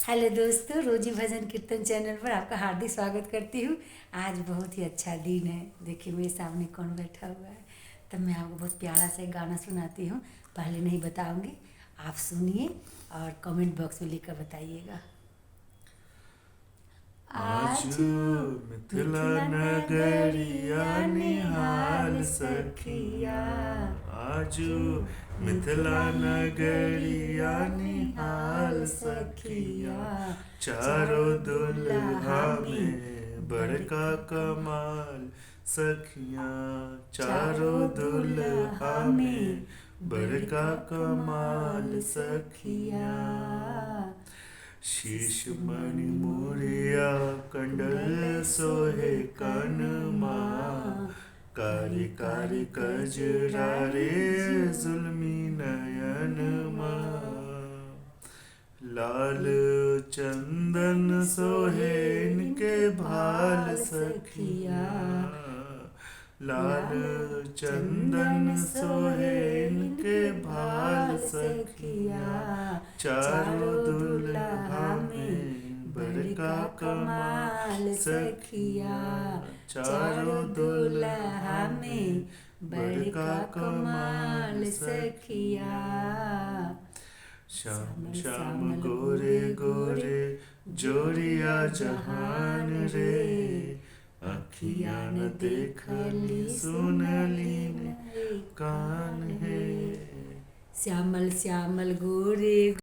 Hello दोस्तों, रोजी भजन कीर्तन चैनल पर आपका हार्दिक स्वागत करती हूँ। आज बहुत ही अच्छा दिन है। देखिए मेरे सामने कौन बैठा हुआ है। तब मैं आपको बहुत प्यारा सा एक गाना सुनाती हूँ। पहले नहीं बताऊँगी, आप सुनिए और कमेंट बॉक्स में लिखकर बताइएगा। आज आजू मिथिला मिथिला नगरिया नगरिया निहाल निहाल सखिया। सखिया। आजू जो मिथिला मिथिला नगरिया नगरिया निहाल निहाल सखिया। सखिया। चारों चारों दुल्हा दुल्हा में में बड़का बड़का कमाल। कमाल सखिया। चारों चारों दुल्हा दुल्हा में में बड़का बड़का कमाल कमाल सखिया। सखिया। शीश शीश मणि मणि मोरिया मोरिया कंडल कुंडल सोहे सोहे कनमा। कनमा। कारी कारी कारी कारी कजरा रे कजरारे जुल्मी नयन जुल्म। लाल चंदन सोहे इनके भाल भाल सखिया। सखिया। लाल लाल चंदन चंदन सोहे सोहे इनके इनके भाल भाल सखिया। सखिया। चारों चारों दुल्हा दुल्हा में में बड़का बड़का कमाल कमाल सखिया। सखिया। चारों चारों दुल्हा दुल्हा में में बड़का बड़का कमाल कमाल सखिया। सखिया। श्याम श्यामल श्याम श्यामल गोरे गोरे गोरे गोरे जोरिया जोरिया जहान जहान रे। रे। अखियाँ अखियाँ न न देखली देखली सुनली सुनली न न कान कान है। है। श्यामल श्यामल गोरे